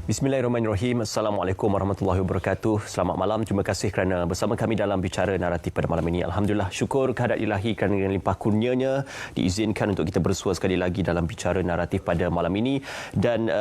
Bismillahirrahmanirrahim. Assalamualaikum warahmatullahi wabarakatuh. Selamat malam. Terima kasih kerana bersama kami dalam Bicara Naratif pada malam ini. Alhamdulillah, syukur kehadrat ilahi kerana dengan limpah kurnianya diizinkan untuk kita bersua sekali lagi dalam Bicara Naratif pada malam ini dan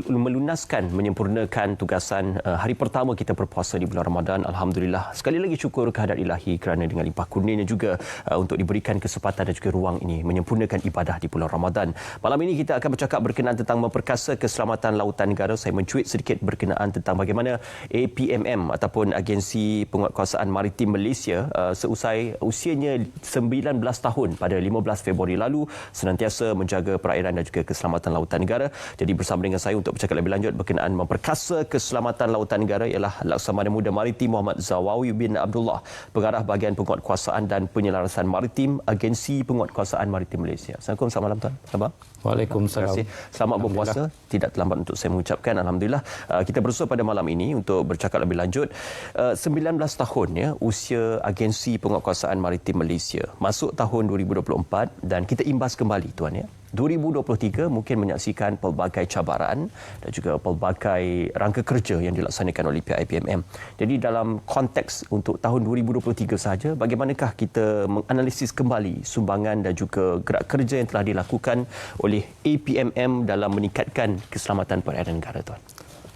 melunaskan, menyempurnakan tugasan hari pertama kita berpuasa di bulan Ramadan. Alhamdulillah, sekali lagi syukur kehadrat ilahi kerana dengan limpah kurnianya juga untuk diberikan kesempatan dan juga ruang ini menyempurnakan ibadah di bulan Ramadan. Malam ini kita akan bercakap berkenaan tentang memperkasa keselamatan lautan negara. Saya mencuit sedikit berkenaan tentang bagaimana APMM ataupun Agensi Penguatkuasaan Maritim Malaysia seusai usianya 19 tahun pada 15 Februari lalu senantiasa menjaga perairan dan juga keselamatan lautan negara. Jadi bersama dengan saya untuk bercakap lebih lanjut berkenaan memperkasa keselamatan lautan negara ialah Laksamana Muda Maritim Muhammad Zawawi bin Abdullah, Pengarah Bahagian Penguatkuasaan dan Penyelarasan Maritim Agensi Penguatkuasaan Maritim Malaysia. Assalamualaikum, selamat malam tuan. Apa? Waalaikumsalam. Selamat berpuasa. Tidak terlambat untuk saya mengucapkan. Alhamdulillah. Kita bersua pada malam ini untuk bercakap lebih lanjut. 19 tahun ya usia Agensi Penguatkuasaan Maritim Malaysia. Masuk tahun 2024 dan kita imbas kembali tuan ya. 2023 mungkin menyaksikan pelbagai cabaran dan juga pelbagai rangka kerja yang dilaksanakan oleh pihak APMM. Jadi dalam konteks untuk tahun 2023 sahaja, bagaimanakah kita menganalisis kembali sumbangan dan juga gerak kerja yang telah dilakukan oleh APMM dalam meningkatkan keselamatan perairan negara tuan?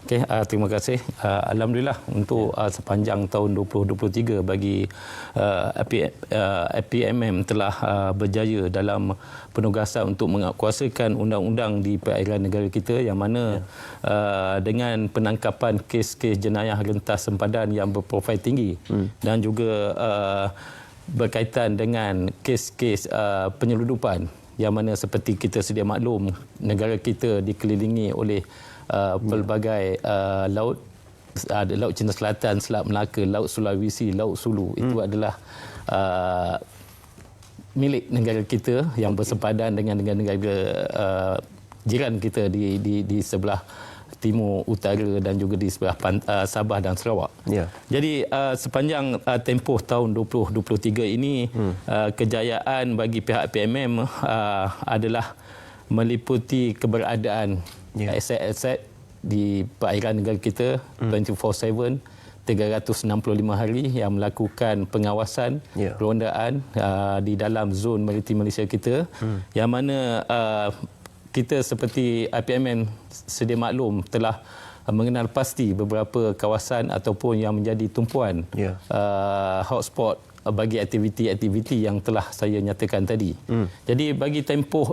Okey, terima kasih. Alhamdulillah untuk sepanjang tahun 2023 bagi APMM telah berjaya dalam penugasan untuk menguatkuasakan undang-undang di perairan negara kita yang mana dengan penangkapan kes-kes jenayah rentas sempadan yang berprofil tinggi dan juga berkaitan dengan kes-kes penyeludupan yang mana seperti kita sedia maklum negara kita dikelilingi oleh pelbagai laut, ada Laut Cina Selatan, Selat Melaka, Laut Sulawesi, Laut Sulu. Itu adalah milik negara kita yang bersepadan dengan negara jiran kita di sebelah timur, utara dan juga di sebelah Sabah dan Sarawak. Yeah. Jadi sepanjang tempoh tahun 2023 ini kejayaan bagi pihak PMM adalah meliputi keberadaan aset-aset di perairan negara kita 24/7, 365 hari yang melakukan pengawasan, rondaan di dalam zon maritim Malaysia kita yang mana kita seperti APMM sedia maklum telah mengenal pasti beberapa kawasan ataupun yang menjadi tumpuan hotspot bagi aktiviti-aktiviti yang telah saya nyatakan tadi. Jadi bagi tempoh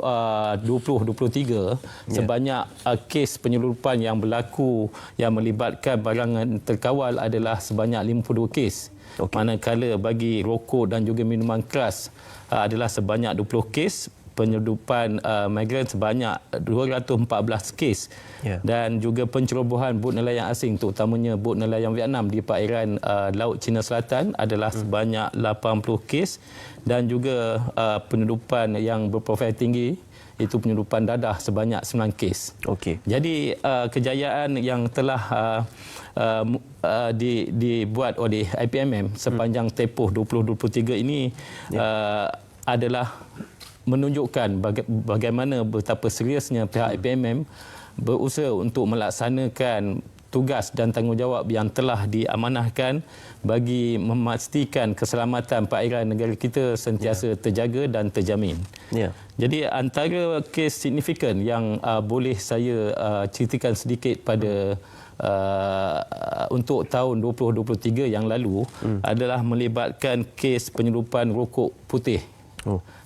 2023 sebanyak kes penyeludupan yang berlaku yang melibatkan barangan terkawal adalah sebanyak 52 kes. Manakala bagi rokok dan juga minuman keras adalah sebanyak 20 kes. Penyeludupan migran sebanyak 214 kes dan juga pencerobohan bot nelayan asing terutamanya bot nelayan Vietnam di perairan Laut Cina Selatan adalah sebanyak 80 kes dan juga penyeludupan yang berprofil tinggi itu penyeludupan dadah sebanyak 9 kes. Jadi kejayaan yang telah dibuat oleh APMM sepanjang tempoh 2023 ini adalah menunjukkan bagaimana betapa seriusnya pihak APMM berusaha untuk melaksanakan tugas dan tanggungjawab yang telah diamanahkan bagi memastikan keselamatan perairan negara kita sentiasa terjaga dan terjamin. Jadi antara kes signifikan yang boleh saya ceritakan sedikit pada untuk tahun 2023 yang lalu adalah melibatkan kes penyeludupan rokok putih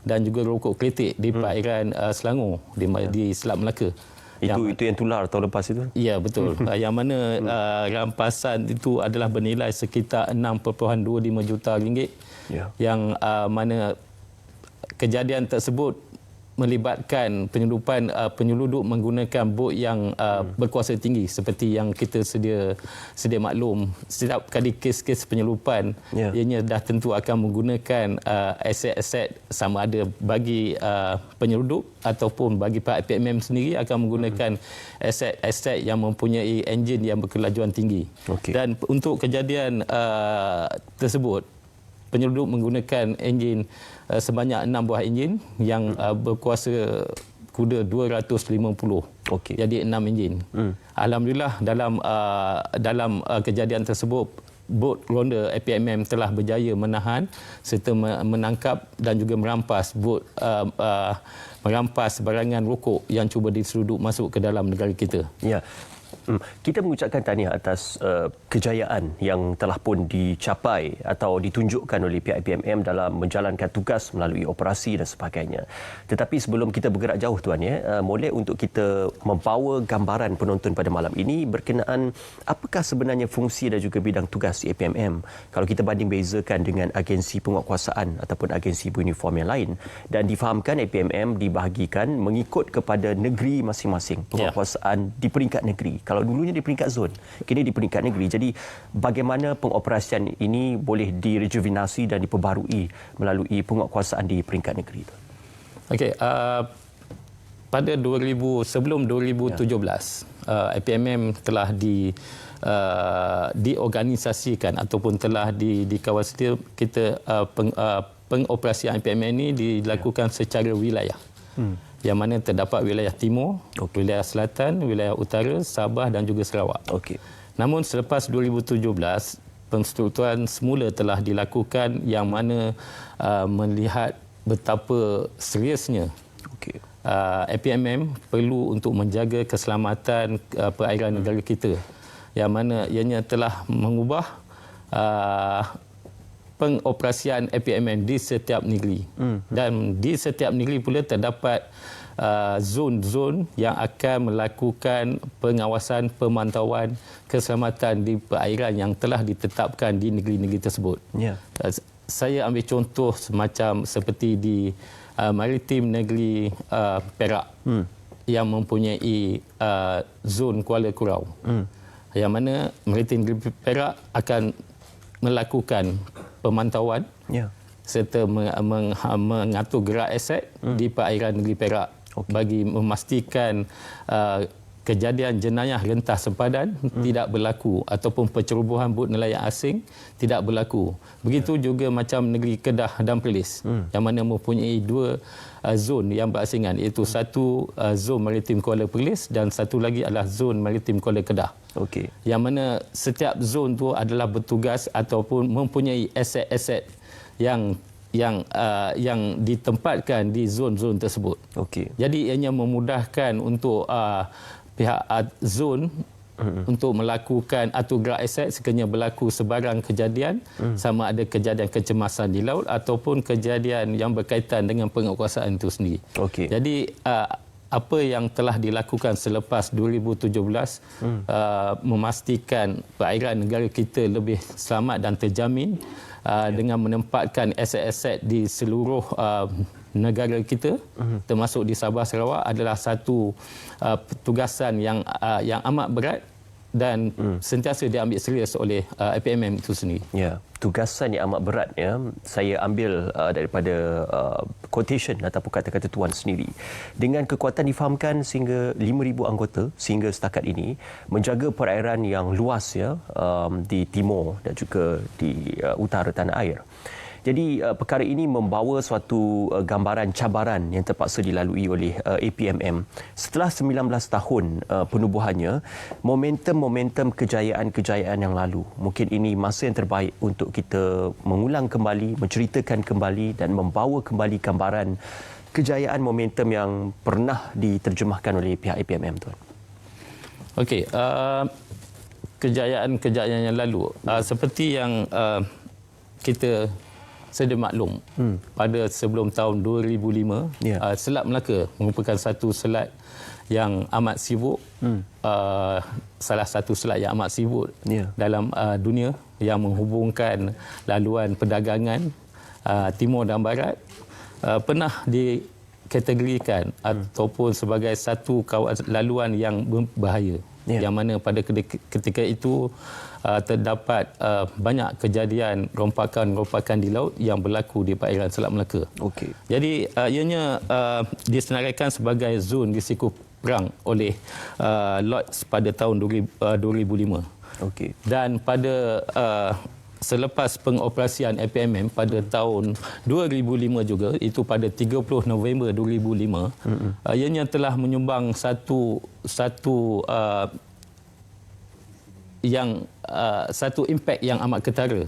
dan juga rokok kletik di perairan Selangor di Selat Melaka. Itu yang tular tahun lepas itu? Ya, betul. Yang mana rampasan itu adalah bernilai sekitar 6.25 juta ringgit. Yang mana kejadian tersebut melibatkan penyelundup menggunakan bot yang berkuasa tinggi seperti yang kita sedia maklum. Setiap kali kes-kes penyeludupan ianya dah tentu akan menggunakan aset-aset sama ada bagi penyelundup ataupun bagi pihak PMM sendiri akan menggunakan aset-aset yang mempunyai enjin yang berkelajuan tinggi. Dan untuk kejadian tersebut penyelundup menggunakan enjin sebanyak 6 buah enjin yang berkuasa kuda 250 Okey. Jadi 6 enjin. Alhamdulillah dalam kejadian tersebut bot ronda APMM telah berjaya menahan serta menangkap dan juga merampas merampas barangan rokok yang cuba diseruduk masuk ke dalam negara kita. Ya. Kita mengucapkan tahniah atas kejayaan yang telah pun dicapai atau ditunjukkan oleh pihak APMM dalam menjalankan tugas melalui operasi dan sebagainya. Tetapi sebelum kita bergerak jauh tuan ya, boleh untuk kita membawa gambaran penonton pada malam ini berkenaan apakah sebenarnya fungsi dan juga bidang tugas di APMM kalau kita banding bezakan dengan agensi penguatkuasaan ataupun agensi beruniform yang lain, dan difahamkan APMM dibahagikan mengikut kepada negeri masing-masing, penguatkuasaan di peringkat negeri. Kalau dulunya di peringkat zon, kini di peringkat negeri. Jadi bagaimana pengoperasian ini boleh direjuvenasi dan diperbarui melalui penguatkuasaan di peringkat negeri itu? Okey, pada sebelum 2017, APMM telah diorganisasikan ataupun telah di kawasan kita pengoperasian APMM ini dilakukan secara wilayah. Yang mana terdapat wilayah timur, wilayah selatan, wilayah utara, Sabah dan juga Sarawak. Namun selepas 2017, penstrukturan semula telah dilakukan yang mana melihat betapa seriusnya APMM perlu untuk menjaga keselamatan perairan negara kita. Yang mana ianya telah mengubah pengoperasian APMM di setiap negeri. Dan di setiap negeri pula terdapat zon-zon yang akan melakukan pengawasan pemantauan keselamatan di perairan yang telah ditetapkan di negeri-negeri tersebut. Saya ambil contoh semacam seperti di maritim negeri Perak yang mempunyai zon Kuala Kurau. Yang mana maritim negeri Perak akan melakukan pemantauan serta mengatur gerak aset di perairan negeri Perak bagi memastikan kejadian jenayah rentas sempadan tidak berlaku ataupun pencerobohan bot nelayan asing tidak berlaku. Begitu juga macam negeri Kedah dan Perlis yang mana mempunyai 2 zon yang berasingan, iaitu satu zon maritim Kuala Perlis dan satu lagi adalah zon maritim Kuala Kedah. Yang mana setiap zon tu adalah bertugas ataupun mempunyai aset-aset yang ditempatkan di zon-zon tersebut. Jadi ianya memudahkan untuk pihak zon untuk melakukan atur gerak aset sekiranya berlaku sebarang kejadian, sama ada kejadian kecemasan di laut ataupun kejadian yang berkaitan dengan penguatkuasaan itu sendiri. Jadi apa yang telah dilakukan selepas 2017 memastikan perairan negara kita lebih selamat dan terjamin dengan menempatkan aset-aset di seluruh negara kita termasuk di Sabah Sarawak adalah satu tugasan yang amat berat dan sentiasa diambil serius oleh APMM itu sendiri. Ya, tugasan yang amat berat ya. Saya ambil daripada quotation ataupun kata-kata tuan sendiri. Dengan kekuatan difahamkan sehingga 5,000 anggota sehingga setakat ini menjaga perairan yang luas ya di timur dan juga di utara tanah air. Jadi perkara ini membawa suatu gambaran cabaran yang terpaksa dilalui oleh APMM. Setelah 19 tahun penubuhannya, momentum-momentum kejayaan-kejayaan yang lalu, mungkin ini masa yang terbaik untuk kita mengulang kembali, menceritakan kembali dan membawa kembali gambaran kejayaan momentum yang pernah diterjemahkan oleh pihak APMM, tuan. Okey, kejayaan-kejayaan yang lalu seperti yang kita sedia maklum, pada sebelum tahun 2005, Selat Melaka merupakan satu selat yang amat sibuk, salah satu selat yang amat sibuk dalam dunia yang menghubungkan laluan perdagangan timur dan barat, pernah dikategorikan ataupun sebagai satu laluan yang berbahaya. Yang mana pada ketika itu terdapat banyak kejadian rompakan di laut yang berlaku di perairan Selat Melaka. Jadi ianya disenaraikan sebagai zon risiko perang oleh Lloyd's pada tahun 2005. Dan pada selepas pengoperasian APMM pada tahun 2005 juga, itu pada 30 November 2005, ianya telah menyumbang satu impak yang amat ketara.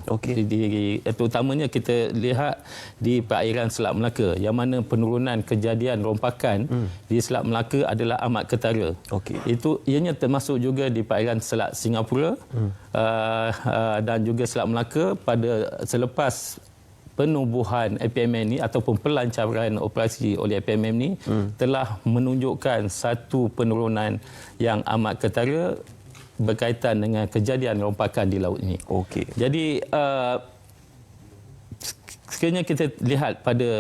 Terutamanya kita lihat di perairan Selat Melaka, yang mana penurunan kejadian rompakan di Selat Melaka adalah amat ketara. Itu ianya termasuk juga di perairan Selat Singapura dan juga Selat Melaka pada selepas penubuhan APMM ni ataupun pelancaran operasi oleh APMM ni telah menunjukkan satu penurunan yang amat ketara berkaitan dengan kejadian rompakan di laut ini. Jadi sekiranya kita lihat pada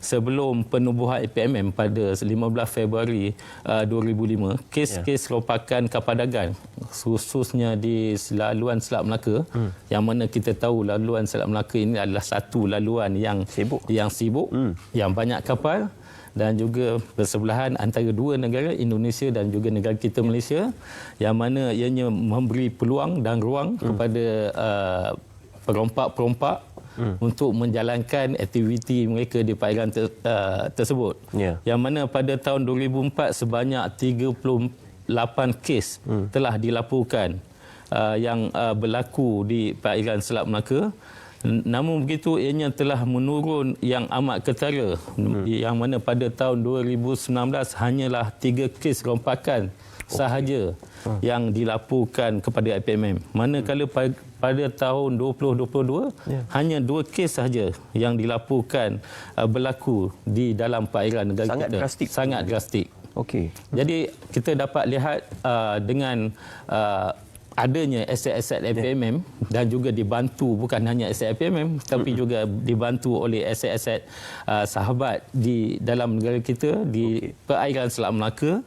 sebelum penubuhan APMM pada 15 Februari 2005, kes-kes rompakan kapal dagang khususnya di laluan Selat Melaka, yang mana kita tahu laluan Selat Melaka ini adalah satu laluan yang sibuk, yang banyak kapal, dan juga bersebelahan antara dua negara, Indonesia dan juga negara kita Malaysia, yang mana ianya memberi peluang dan ruang kepada perompak-perompak untuk menjalankan aktiviti mereka di perairan tersebut. Yang mana pada tahun 2004 sebanyak 38 kes telah dilaporkan yang berlaku di perairan Selat Melaka. Namun begitu, ianya telah menurun yang amat ketara, yang mana pada tahun 2019 hanyalah 3 kes rompakan sahaja yang dilaporkan kepada APMM. Manakala pada tahun 2022 hanya 2 kes sahaja yang dilaporkan berlaku di dalam perairan negara kita. Sangat drastik. Jadi kita dapat lihat dengan adanya aset-aset APMM dan juga dibantu bukan hanya aset APMM tapi juga dibantu oleh aset-aset sahabat di dalam negara kita di perairan Selat Melaka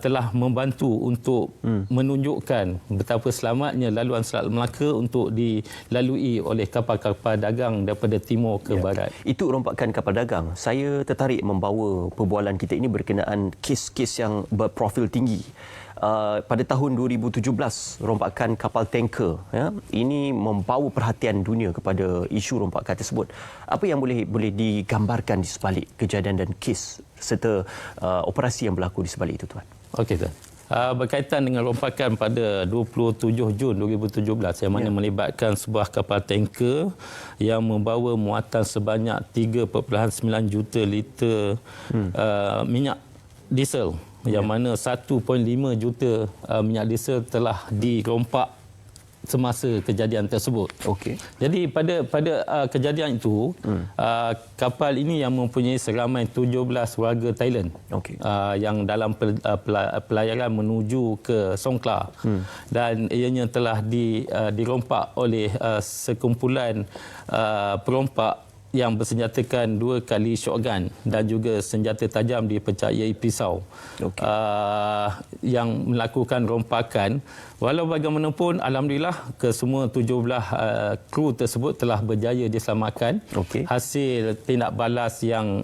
telah membantu untuk menunjukkan betapa selamatnya laluan Selat Melaka untuk dilalui oleh kapal-kapal dagang daripada timur ke barat. Itu rompakan kapal dagang. Saya tertarik membawa perbualan kita ini berkenaan kes-kes yang berprofil tinggi. Pada tahun 2017, rompakan kapal tanker ini membawa perhatian dunia kepada isu rompakan tersebut. Apa yang boleh digambarkan di sebalik kejadian dan kes serta operasi yang berlaku di sebalik itu, Tuan? Tuan. Berkaitan dengan rompakan pada 27 Jun 2017 yang mana melibatkan sebuah kapal tanker yang membawa muatan sebanyak 3.9 juta liter minyak diesel, yang mana 1.5 juta minyak diesel telah dirompak semasa kejadian tersebut. Jadi pada kejadian itu kapal ini yang mempunyai seramai 17 warga Thailand yang dalam pelayaran menuju ke Songkhla, dan ianya telah dirompak oleh sekumpulan perompak yang bersenjatakan 2 kali shotgun dan juga senjata tajam dipercayai pisau yang melakukan rompakan. Walau bagaimanapun, alhamdulillah kesemua 17 kru tersebut telah berjaya diselamatkan hasil tindak balas yang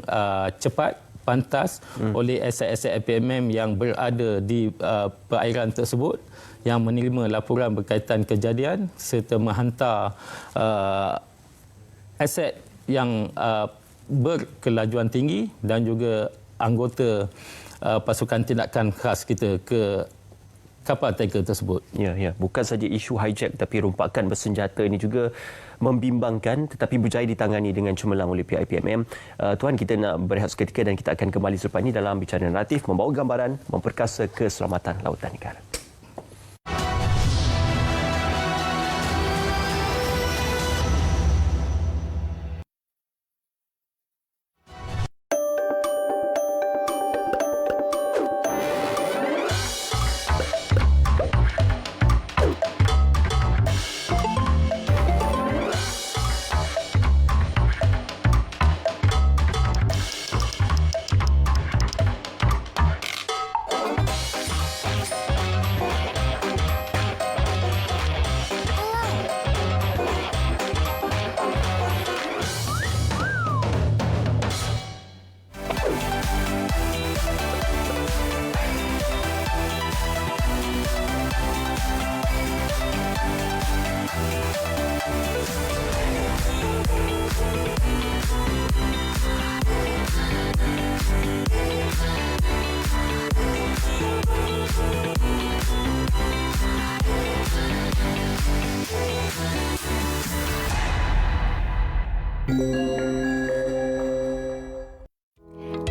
cepat, pantas oleh aset-aset APMM yang berada di perairan tersebut, yang menerima laporan berkaitan kejadian serta menghantar aset yang berkelajuan tinggi dan juga anggota pasukan tindakan khas kita ke kapal tanker tersebut. Bukan saja isu hijack tapi rompakan bersenjata ini juga membimbangkan tetapi berjaya ditangani dengan cemerlang oleh pihak APMM. Tuan, kita nak berehat seketika dan kita akan kembali selepas ini dalam Bicara Naratif membawa gambaran memperkasa keselamatan lautan negara.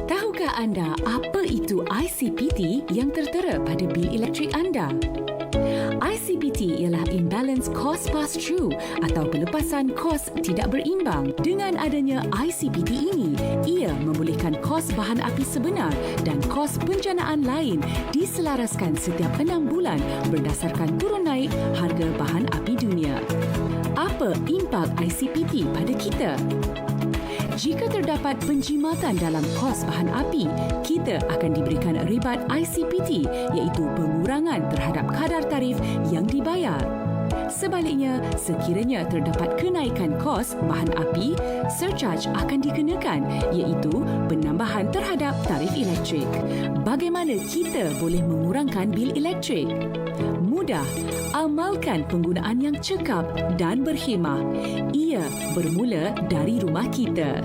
Tahukah anda apa itu ICPT yang tertera pada bil elektrik anda? ICPT ialah Imbalance Cost Pass-Through atau pelepasan kos tidak berimbang. Dengan adanya ICPT ini, ia membolehkan kos bahan api sebenar dan kos penjanaan lain diselaraskan setiap 6 bulan berdasarkan turun naik harga bahan api dunia. Apa impak ICPT pada kita? Jika terdapat penjimatan dalam kos bahan api, kita akan diberikan ribat ICPT iaitu pengurangan terhadap kadar tarif yang dibayar. Sebaliknya, sekiranya terdapat kenaikan kos bahan api, surcharge akan dikenakan iaitu penambahan terhadap tarif elektrik. Bagaimana kita boleh mengurangkan bil elektrik? Mudah, amalkan penggunaan yang cekap dan berkhemah. Ia bermula dari rumah kita.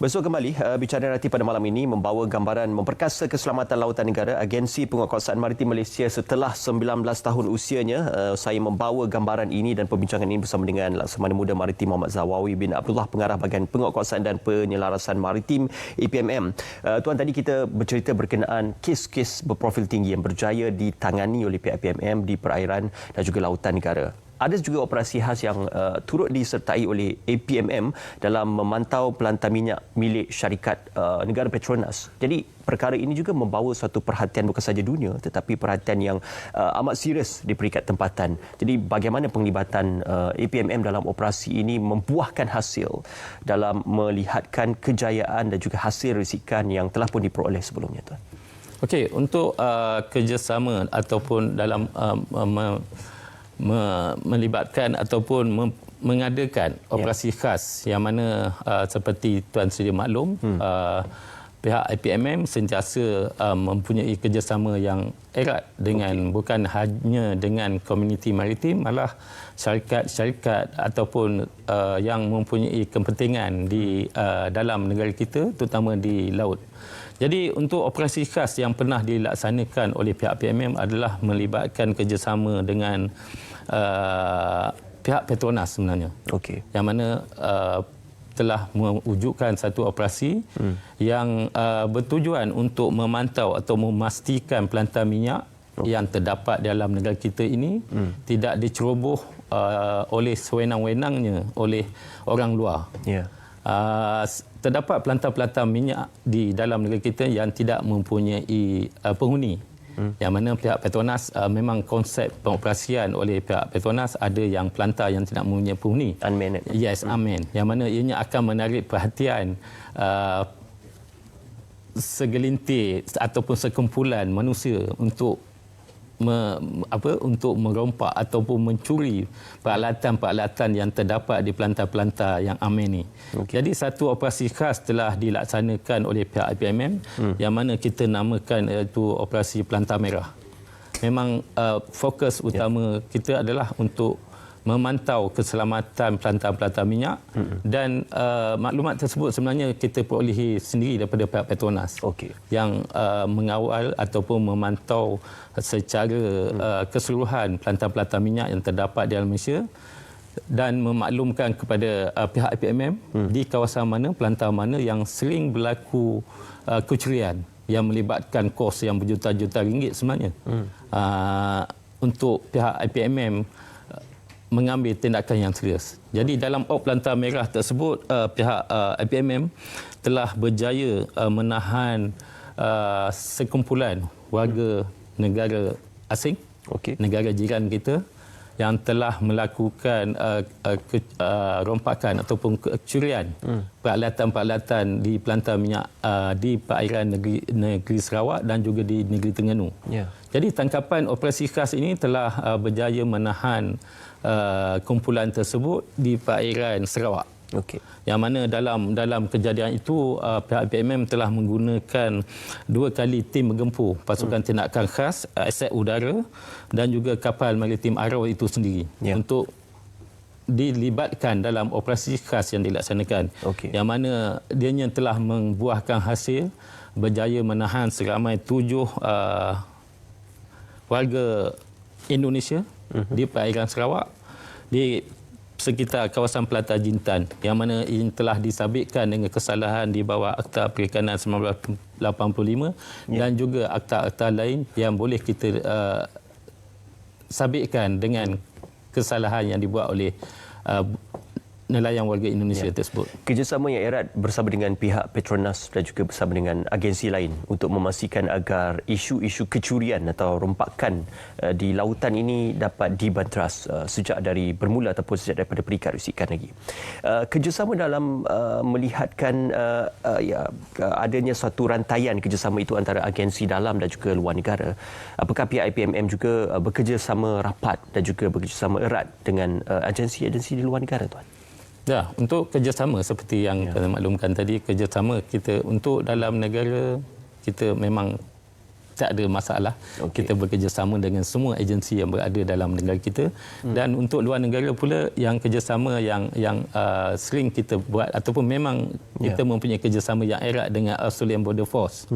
Bersua kembali, bicara naratif pada malam ini membawa gambaran memperkasa keselamatan lautan negara Agensi Penguatkuasaan Maritim Malaysia setelah 19 tahun usianya. Saya membawa gambaran ini dan perbincangan ini bersama dengan Laksamana Muda Maritim Muhammad Zawawi bin Abdullah, Pengarah Bahagian Penguatkuasaan dan Penyelarasan Maritim APMM. Tuan, tadi kita bercerita berkenaan kes-kes berprofil tinggi yang berjaya ditangani oleh pihak APMM di perairan dan juga lautan negara. Ada juga operasi khas yang turut disertai oleh APMM dalam memantau pelantar minyak milik syarikat negara Petronas. Jadi perkara ini juga membawa suatu perhatian bukan sahaja dunia tetapi perhatian yang amat serius di peringkat tempatan. Jadi bagaimana penglibatan APMM dalam operasi ini membuahkan hasil dalam melihatkan kejayaan dan juga hasil risikan yang telah pun diperoleh sebelumnya, Tuan? Okey, untuk kerjasama ataupun dalam melibatkan ataupun mengadakan operasi khas yang mana seperti Tuan sedia maklum, pihak APMM sentiasa mempunyai kerjasama yang erat dengan bukan hanya dengan komuniti maritim, malah syarikat-syarikat ataupun yang mempunyai kepentingan di dalam negara kita, terutama di laut. Jadi untuk operasi khas yang pernah dilaksanakan oleh pihak APMM adalah melibatkan kerjasama dengan pihak Petronas sebenarnya. Okey. Yang mana telah mewujudkan satu operasi yang bertujuan untuk memantau atau memastikan pelantar minyak yang terdapat dalam negara kita ini tidak diceroboh oleh sewenang-wenangnya oleh orang luar. Ya. Terdapat pelantar-pelantar minyak di dalam negara kita yang tidak mempunyai penghuni. Yang mana pihak Petronas memang konsep pengoperasian oleh pihak Petronas ada yang pelantar yang tidak mempunyai penghuni. Unmanned. Yes, unmanned. Yang mana ianya akan menarik perhatian segelintir ataupun sekumpulan manusia untuk untuk merompak ataupun mencuri peralatan-peralatan yang terdapat di pelantar-pelantar yang aman ini. Okay. Jadi satu operasi khas telah dilaksanakan oleh pihak APMM yang mana kita namakan iaitu operasi Pelantar Merah. Memang fokus utama kita adalah untuk memantau keselamatan pelantar-pelantar minyak dan maklumat tersebut sebenarnya kita perolehi sendiri daripada pihak Petronas yang mengawal ataupun memantau secara keseluruhan pelantar-pelantar minyak yang terdapat di dalam Malaysia dan memaklumkan kepada pihak APMM di kawasan mana, pelantar mana yang sering berlaku kecurian yang melibatkan kos yang berjuta-juta ringgit sebenarnya. Untuk pihak APMM mengambil tindakan yang serius. Jadi dalam op Pelantar Merah tersebut, pihak APMM telah berjaya menahan sekumpulan warga negara asing, negara jiran kita yang telah melakukan rompakan ataupun kecurian peralatan-peralatan di pelantar minyak di perairan negeri Sarawak dan juga di negeri Terengganu. Yeah. Jadi tangkapan operasi khas ini telah berjaya menahan kumpulan tersebut di perairan Sarawak. Yang mana dalam kejadian itu pihak APMM telah menggunakan 2 kali tim bergempur pasukan tindakan khas, aset udara dan juga kapal maritim Arau itu sendiri untuk dilibatkan dalam operasi khas yang dilaksanakan. Yang mana dianya telah membuahkan hasil, berjaya menahan seramai 7 warga Indonesia di perairan Sarawak, di sekitar kawasan Pelata Jintan yang mana ini telah disabitkan dengan kesalahan di bawah Akta Perikanan 1985 dan juga akta-akta lain yang boleh kita sabitkan dengan kesalahan yang dibuat oleh nelayan warga Indonesia tersebut. Kerjasama yang erat bersama dengan pihak Petronas dan juga bersama dengan agensi lain untuk memastikan agar isu-isu kecurian atau rompakan di lautan ini dapat dibanteras sejak dari bermula ataupun sejak daripada Perikat Risikan lagi. Kerjasama dalam melihatkan adanya suatu rantaian kerjasama itu antara agensi dalam dan juga luar negara. Apakah pihak IPMM juga bekerjasama rapat dan juga bekerjasama erat dengan agensi-agensi di luar negara, Tuan? Ya, untuk kerjasama seperti yang kita maklumkan tadi, kerjasama kita untuk dalam negara kita memang tak ada masalah. Kita bekerjasama dengan semua agensi yang berada dalam negara kita. Dan untuk luar negara pula yang kerjasama yang sering kita buat ataupun memang kita mempunyai kerjasama yang erat dengan Australian Border Force.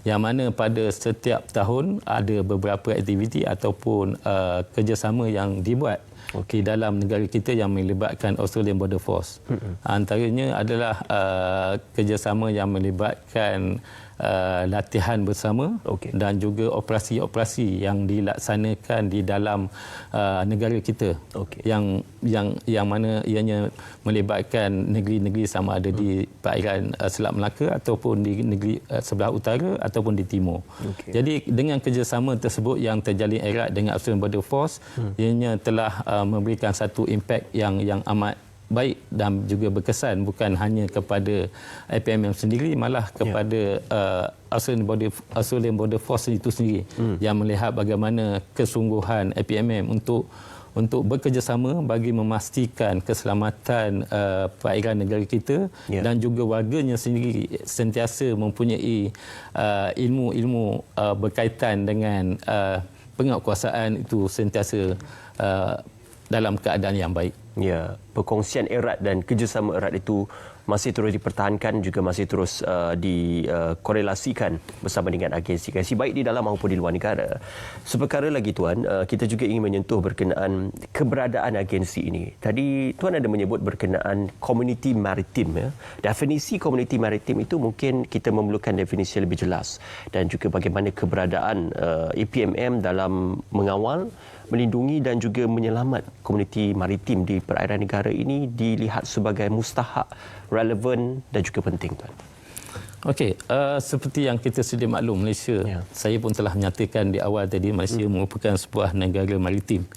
Yang mana pada setiap tahun ada beberapa aktiviti ataupun kerjasama yang dibuat di dalam negara kita yang melibatkan Australian Border Force. Antaranya adalah kerjasama yang melibatkan latihan bersama dan juga operasi-operasi yang dilaksanakan di dalam negara kita yang mana ianya melibatkan negeri-negeri sama ada di perairan Selat Melaka ataupun di negeri sebelah utara ataupun di timur. Jadi dengan kerjasama tersebut yang terjalin erat dengan Australian Border Force, ianya telah memberikan satu impak yang amat baik dan juga berkesan bukan hanya kepada IPMM sendiri, malah kepada Australian Border Force itu sendiri yang melihat bagaimana kesungguhan IPMM untuk bekerjasama bagi memastikan keselamatan perairan negara kita dan juga warganya sendiri sentiasa mempunyai ilmu-ilmu berkaitan dengan penguatkuasaan itu sentiasa dalam keadaan yang baik. Ya, perkongsian erat dan kerjasama erat itu masih terus dipertahankan, juga masih terus dikorelasikan bersama dengan agensi-agensi baik di dalam maupun di luar negara. Seperkara lagi, Tuan, kita juga ingin menyentuh berkenaan keberadaan agensi ini. Tadi Tuan ada menyebut berkenaan komuniti maritim. Ya. Definisi komuniti maritim itu mungkin kita memerlukan definisi lebih jelas dan juga bagaimana keberadaan IPMM dalam mengawal, melindungi dan juga menyelamat komuniti maritim di perairan negara ini dilihat sebagai mustahak, relevan dan juga penting, Tuan. Okey, seperti yang kita sedia maklum, Malaysia, saya pun telah menyatakan di awal tadi, Malaysia merupakan sebuah negara maritim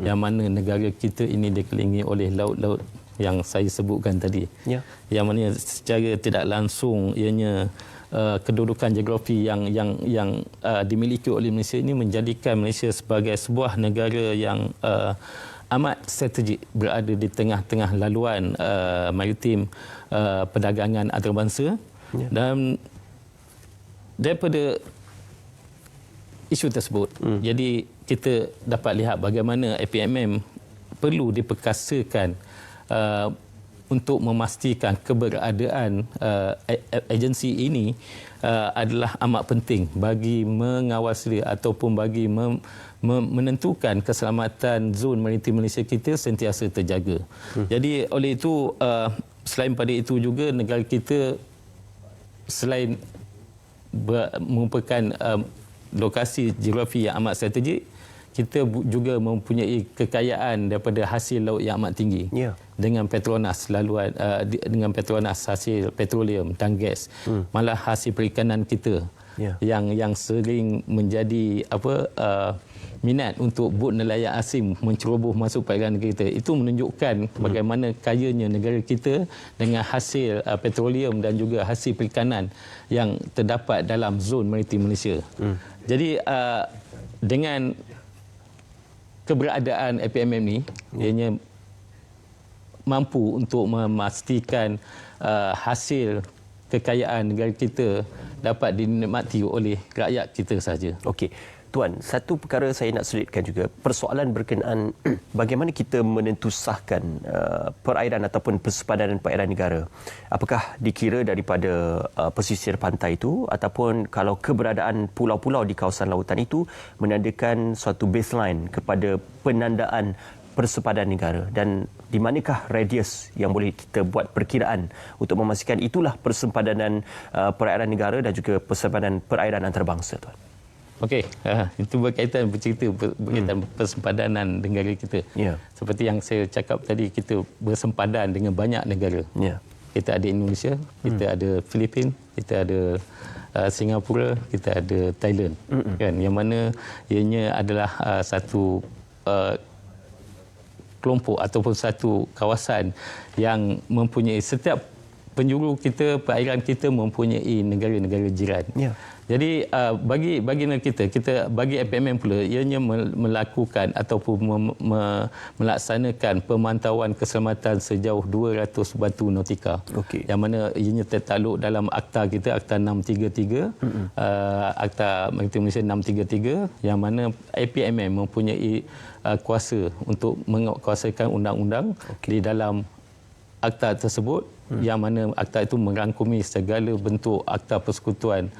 yang mana negara kita ini dikelilingi oleh laut-laut yang saya sebutkan tadi. Yang mana secara tidak langsung ianya kedudukan geografi yang dimiliki oleh Malaysia ini menjadikan Malaysia sebagai sebuah negara yang amat strategik berada di tengah-tengah laluan maritim perdagangan antarabangsa. Dan daripada isu tersebut, jadi kita dapat lihat bagaimana IPMM perlu diperkasakan untuk memastikan keberadaan agensi ini adalah amat penting bagi mengawasi ataupun bagi menentukan keselamatan zon maritim Malaysia kita sentiasa terjaga. Jadi oleh itu, selain pada itu juga negara kita selain merupakan lokasi geografi yang amat strategik, kita juga mempunyai kekayaan daripada hasil laut yang amat tinggi. Dengan Petronas dengan Petronas hasil petroleum dan gas. Malah hasil perikanan kita yang sering menjadi minat untuk bot nelayan asing menceroboh masuk perairan negara kita. Itu menunjukkan bagaimana kayanya negara kita dengan hasil petroleum dan juga hasil perikanan yang terdapat dalam zon maritim Malaysia. Jadi dengan keberadaan IPMM ni, ianya mampu untuk memastikan hasil kekayaan negara kita dapat dinikmati oleh rakyat kita saja. Okey. Tuan, satu perkara saya nak selitkan juga, persoalan berkenaan bagaimana kita menentusahkan perairan ataupun persepadanan perairan negara. Apakah dikira daripada pesisir pantai itu, ataupun kalau keberadaan pulau-pulau di kawasan lautan itu menandakan suatu baseline kepada penandaan persepadanan negara, dan di manakah radius yang boleh kita buat perkiraan untuk memastikan itulah persepadanan perairan negara dan juga persepadanan perairan antarabangsa, Tuan? Okey, itu berkaitan persempadanan negara kita. Yeah. Seperti yang saya cakap tadi, kita bersempadan dengan banyak negara. Yeah. Kita ada Indonesia, kita ada Filipina, kita ada Singapura, kita ada Thailand. Kan, yang mana ianya adalah satu kelompok ataupun satu kawasan yang mempunyai, setiap penjuru kita, perairan kita mempunyai negara-negara jiran. Yeah. Jadi bagi kita bagi FPMM pula, ianya melakukan ataupun melaksanakan pemantauan keselamatan sejauh 200 batu nautika. Okay. Yang mana ianya tertakluk dalam akta kita, Akta 633, Akta Maritim Malaysia 633, yang mana FPMM mempunyai kuasa untuk menguasakan undang-undang di dalam akta tersebut, yang mana akta itu merangkumi segala bentuk akta persekutuan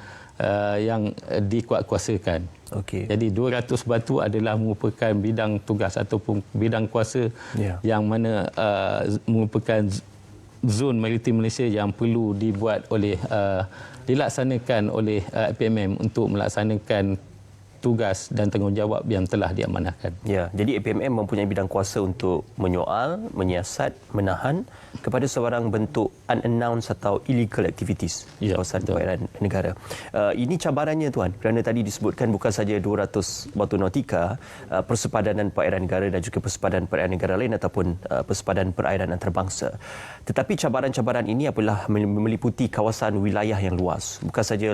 yang dikuatkuasakan. Okay. Jadi 200 batu adalah merupakan bidang tugas ataupun bidang kuasa yang mana merupakan zon maritim Malaysia yang perlu dibuat oleh dilaksanakan oleh FPMM untuk melaksanakan tugas dan tanggungjawab yang telah diamanahkan. Ya, jadi APMM mempunyai bidang kuasa untuk menyoal, menyiasat, menahan kepada sebarang bentuk unannounced atau illegal activities di kawasan perairan negara. Ini cabarannya, Tuan, kerana tadi disebutkan bukan saja 200 batu nautika, persepadanan perairan negara dan juga persepadanan perairan negara lain ataupun persepadanan perairan antarabangsa. Tetapi cabaran-cabaran ini adalah meliputi kawasan wilayah yang luas. Bukan saja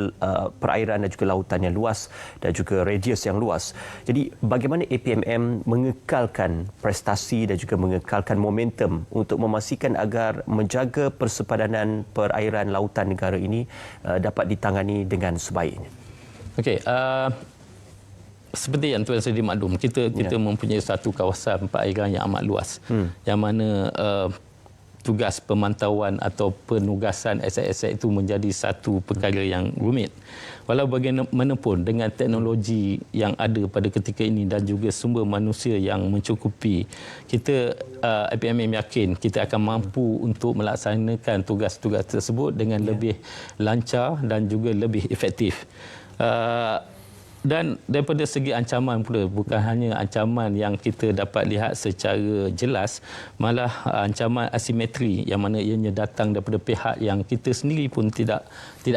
perairan dan juga lautan yang luas dan juga radius yang luas. Jadi bagaimana APMM mengekalkan prestasi dan juga mengekalkan momentum untuk memastikan agar menjaga persepadanan perairan lautan negara ini dapat ditangani dengan sebaiknya? Okey, seperti yang Tuan Seri maklum, kita mempunyai satu kawasan perairan yang amat luas, yang mana tugas pemantauan atau penugasan aset-aset itu menjadi satu perkara yang rumit. Walau bagaimanapun, dengan teknologi yang ada pada ketika ini dan juga sumber manusia yang mencukupi, kita APMM yakin kita akan mampu untuk melaksanakan tugas-tugas tersebut dengan lebih lancar dan juga lebih efektif. Dan daripada segi ancaman pula, bukan hanya ancaman yang kita dapat lihat secara jelas, malah ancaman asimetri yang mana ianya datang daripada pihak yang kita sendiri pun tidak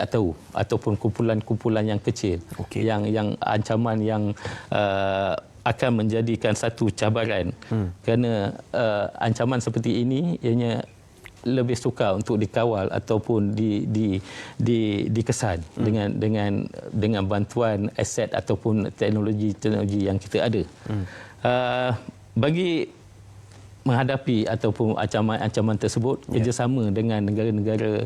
tahu, ataupun kumpulan-kumpulan yang kecil, yang ancaman yang akan menjadikan satu cabaran. Kerana ancaman seperti ini ianya lebih sukar untuk dikawal ataupun dikesan dengan bantuan aset ataupun teknologi yang kita ada. Bagi menghadapi ataupun ancaman tersebut, kerjasama dengan negara-negara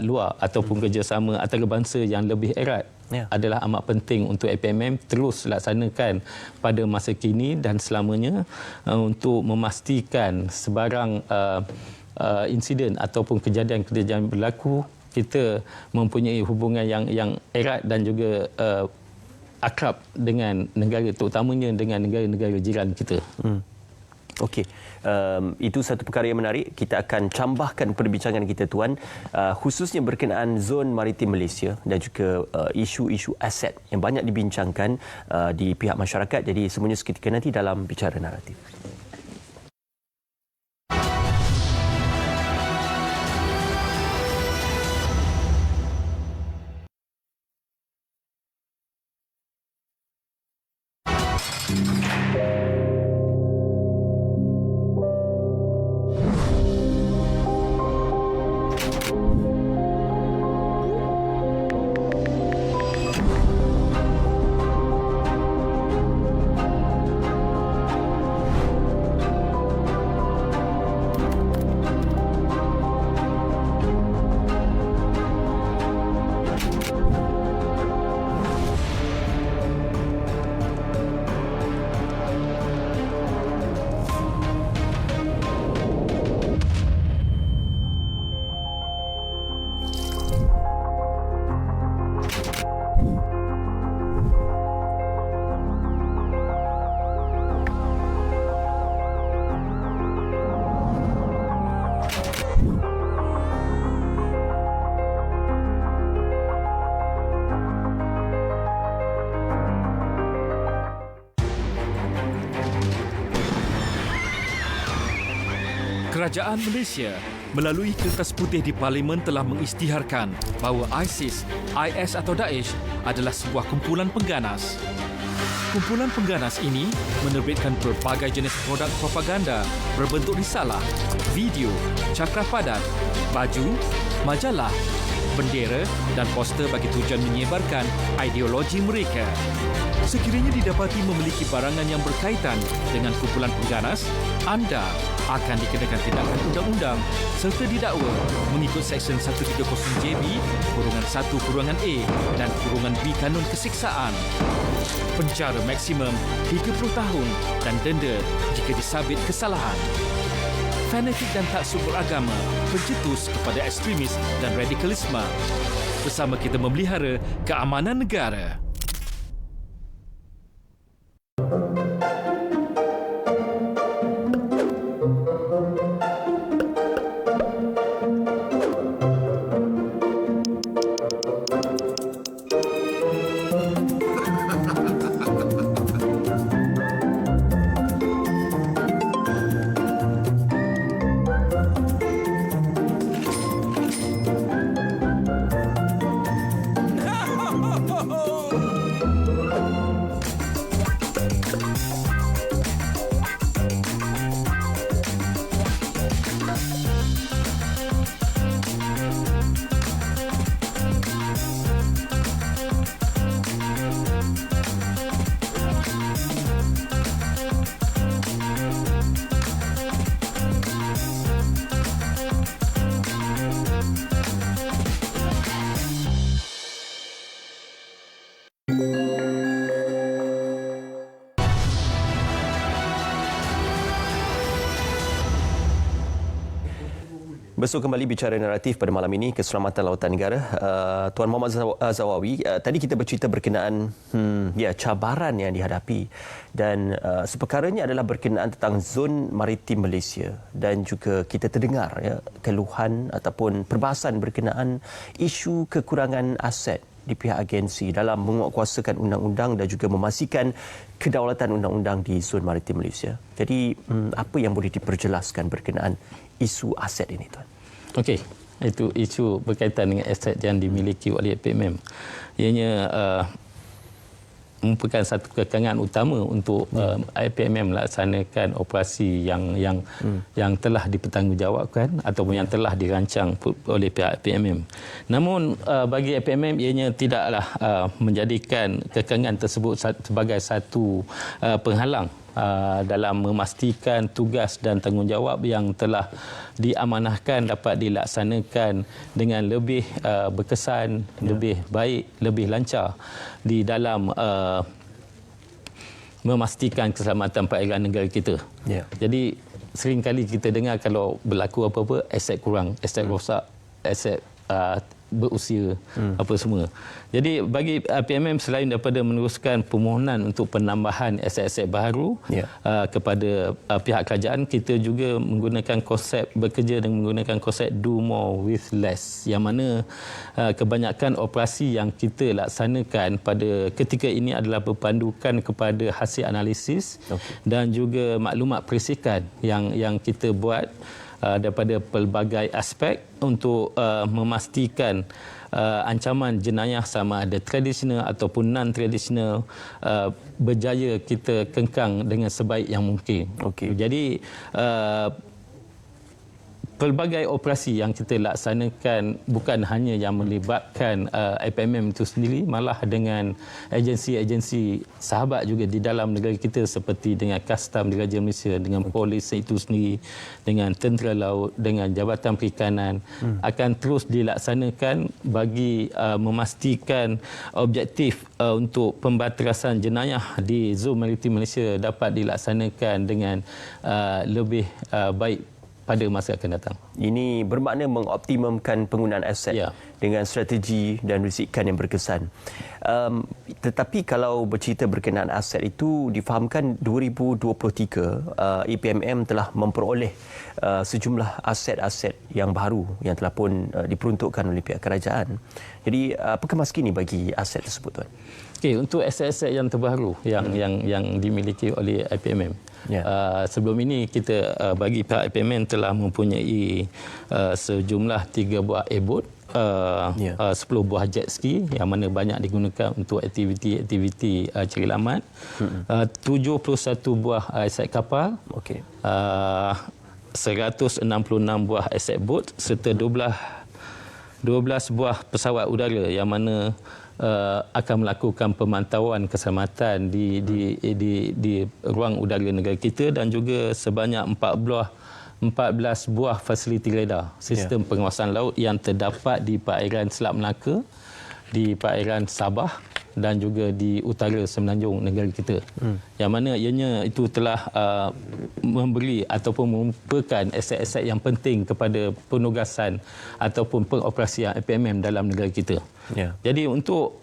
luar ataupun kerjasama antarabangsa yang lebih erat adalah amat penting untuk APMM terus laksanakan pada masa kini dan selamanya, untuk memastikan sebarang insiden ataupun kejadian-kejadian berlaku, kita mempunyai hubungan yang erat dan juga akrab dengan negara, terutamanya dengan negara-negara jiran kita. Okey, itu satu perkara yang menarik. Kita akan cambahkan perbincangan kita, Tuan, khususnya berkenaan zon maritim Malaysia dan juga isu-isu aset yang banyak dibincangkan di pihak masyarakat. Jadi semuanya seketika nanti dalam Bicara Naratif. Kerajaan Malaysia melalui Kertas Putih di Parlimen telah mengisytiharkan bahawa ISIS, IS atau Daesh adalah sebuah kumpulan pengganas. Kumpulan pengganas ini menerbitkan pelbagai jenis produk propaganda berbentuk risalah, video, cakra padat, baju, majalah, bendera dan poster bagi tujuan menyebarkan ideologi mereka. Sekiranya didapati memiliki barangan yang berkaitan dengan kumpulan pengganas, anda akan dikenakan tindakan undang-undang serta didakwa mengikut Seksyen 130JB, _1 -A dan _B Kanun Kesiksaan. Penjara maksimum 30 tahun dan denda jika disabit kesalahan. Fanatik dan taksub beragama pencetus kepada ekstremis dan radikalisme. Bersama kita memelihara keamanan negara. Besok kembali bicara naratif pada malam ini, keselamatan lautan negara. Tuan Muhammad Zawawi, tadi kita bercerita berkenaan cabaran yang dihadapi dan seperkaranya adalah berkenaan tentang zon maritim Malaysia dan juga kita terdengar keluhan ataupun perbahasan berkenaan isu kekurangan aset di pihak agensi dalam menguatkuasakan undang-undang dan juga memastikan kedaulatan undang-undang di zon maritim Malaysia. Jadi apa yang boleh diperjelaskan berkenaan isu aset ini, Tuan? Okey, itu isu berkaitan dengan aset yang dimiliki oleh IPMM. Ianya merupakan satu kekangan utama untuk IPMM melaksanakan operasi yang telah dipertanggungjawabkan ataupun yang telah dirancang oleh pihak IPMM. Namun bagi IPMM ianya tidaklah menjadikan kekangan tersebut sebagai satu penghalang dalam memastikan tugas dan tanggungjawab yang telah diamanahkan dapat dilaksanakan dengan lebih berkesan, lebih baik, lebih lancar di dalam memastikan keselamatan perairan negara kita. Jadi seringkali kita dengar kalau berlaku apa-apa, aset kurang, aset rosak, aset berusia, apa semua. Jadi bagi IPMM selain daripada meneruskan permohonan untuk penambahan aset-aset baru kepada pihak kerajaan, kita juga menggunakan konsep bekerja dengan menggunakan konsep do more with less, yang mana kebanyakan operasi yang kita laksanakan pada ketika ini adalah berpandukan kepada hasil analisis dan juga maklumat perisikan yang kita buat daripada pelbagai aspek untuk memastikan ancaman jenayah sama ada tradisional ataupun non-tradisional berjaya kita kengkang dengan sebaik yang mungkin. Jadi pelbagai operasi yang kita laksanakan bukan hanya yang melibatkan IPMM itu sendiri, malah dengan agensi-agensi sahabat juga di dalam negara kita seperti dengan Kastam Diraja Malaysia, dengan polis itu sendiri, dengan Tentera Laut, dengan Jabatan Perikanan akan terus dilaksanakan bagi memastikan objektif untuk pembanterasan jenayah di zon maritim Malaysia dapat dilaksanakan dengan lebih baik pada masa akan datang. Ini bermakna mengoptimumkan penggunaan aset dengan strategi dan risikan yang berkesan. Tetapi kalau bercerita berkenaan aset itu, difahamkan 2023 IPMM telah memperoleh sejumlah aset-aset yang baru yang telah pun diperuntukkan oleh pihak kerajaan. Jadi apa kemas kini bagi aset tersebut, Tuan? Okey, untuk aset-aset yang terbaru yang dimiliki oleh IPMM, Sebelum ini kita bagi pihak IPMN telah mempunyai sejumlah 3 buah airboat, 10 buah jet ski yang mana banyak digunakan untuk aktiviti cari lamat, 71 buah aset kapal, 166 buah aset boat serta 12 buah pesawat udara yang mana akan melakukan pemantauan keselamatan di ruang udara negara kita, dan juga sebanyak 14 buah fasiliti radar sistem pengawasan laut yang terdapat di perairan Selat Melaka, di perairan Sabah dan juga di utara semenanjung negara kita. Yang mana ianya itu telah memberi ataupun merupakan aset-aset yang penting kepada penugasan ataupun pengoperasian IPMM dalam negara kita. Jadi untuk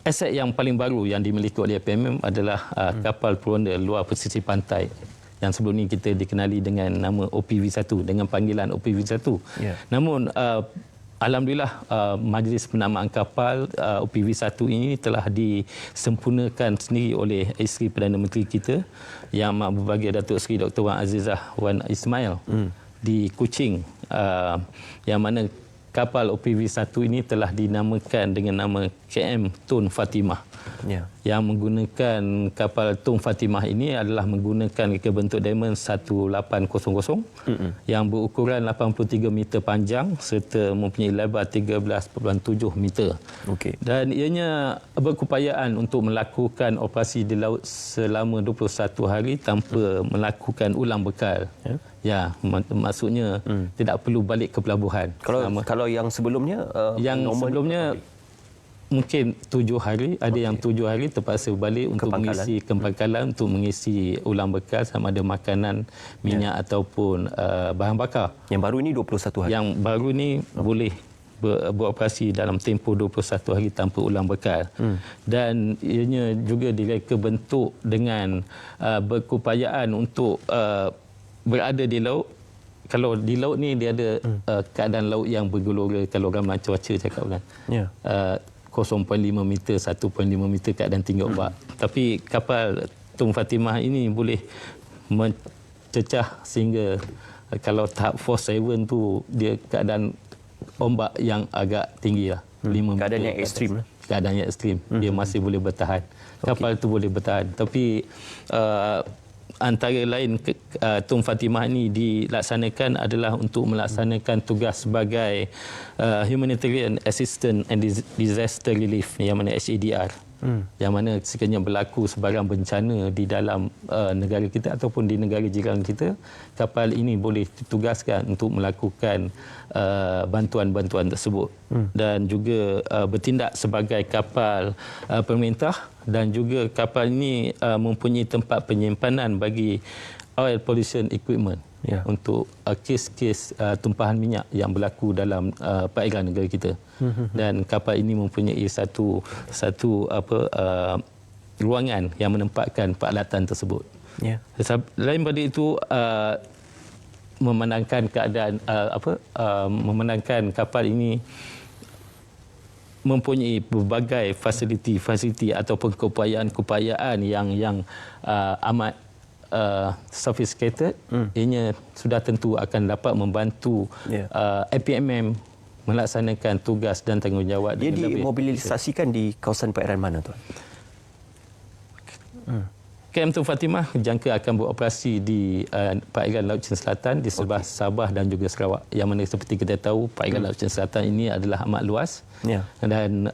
aset yang paling baru yang dimiliki oleh IPMM adalah kapal peronda luar pesisir pantai yang sebelum ini kita dikenali dengan nama OPV1, dengan panggilan OPV1. Namun alhamdulillah majlis penamaan kapal OPV1 ini telah disempurnakan sendiri oleh isteri Perdana Menteri kita Yang Amat Berbahagia Datuk Seri Dr. Wan Azizah Wan Ismail di Kuching, yang mana kapal OPV1 ini telah dinamakan dengan nama KM Tun Fatimah. Yang menggunakan kapal Tun Fatimah ini adalah menggunakan reka bentuk diamond 1800 yang berukuran 83 meter panjang serta mempunyai lebar 13.7 meter. Dan ianya berkupayaan untuk melakukan operasi di laut selama 21 hari tanpa melakukan ulang bekal. Maksudnya tidak perlu balik ke pelabuhan. Kalau yang sebelumnya sebelumnya mungkin 7 hari, ada yang 7 hari terpaksa balik untuk mengisi kepangkalan, untuk mengisi ulang bekal sama ada makanan, minyak ataupun bahan bakar. Yang baru ini 21 hari. Yang baru ni boleh beroperasi dalam tempoh 21 hari tanpa ulang bekal. Dan ianya juga direka bentuk dengan berkupayaan untuk berada di laut. Kalau di laut ni dia ada keadaan laut yang bergelora, kalau ramai cuaca cakap kan. 0.5 meter, 1.5 meter keadaan tinggi ombak. Tapi kapal Tun Fatimah ini boleh mencecah sehingga kalau tahap force 7 tu dia keadaan ombak yang agak tinggi lah. 5 keadaan yang ekstrim. Keadaan yang ekstrim. Dia masih boleh bertahan. Kapal tu boleh bertahan. Tapi antara lain Tun Fatimah ini dilaksanakan adalah untuk melaksanakan tugas sebagai Humanitarian Assistance and Disaster Relief, yang mana HADR. Yang mana sekiranya berlaku sebarang bencana di dalam negara kita ataupun di negara jiran kita, kapal ini boleh ditugaskan untuk melakukan bantuan-bantuan tersebut. Dan juga bertindak sebagai kapal pemerintah, dan juga kapal ini mempunyai tempat penyimpanan bagi oil pollution equipment untuk kes-kes tumpahan minyak yang berlaku dalam perairan negara kita. Dan kapal ini mempunyai satu ruangan yang menempatkan peralatan tersebut. Lain pada itu, memandangkan keadaan memandangkan kapal ini mempunyai berbagai fasiliti ataupun keupayaan yang amat sophisticated. Ianya sudah tentu akan dapat membantu IPMM melaksanakan tugas dan tanggungjawab. Dia dimobilisasikan di kawasan perairan mana, Tuan? KM Tun Fatimah jangka akan beroperasi di perairan Laut Cina Selatan di sebelah Sabah dan juga Sarawak. Yang mana seperti kita tahu, perairan Laut Cina Selatan ini adalah amat luas dan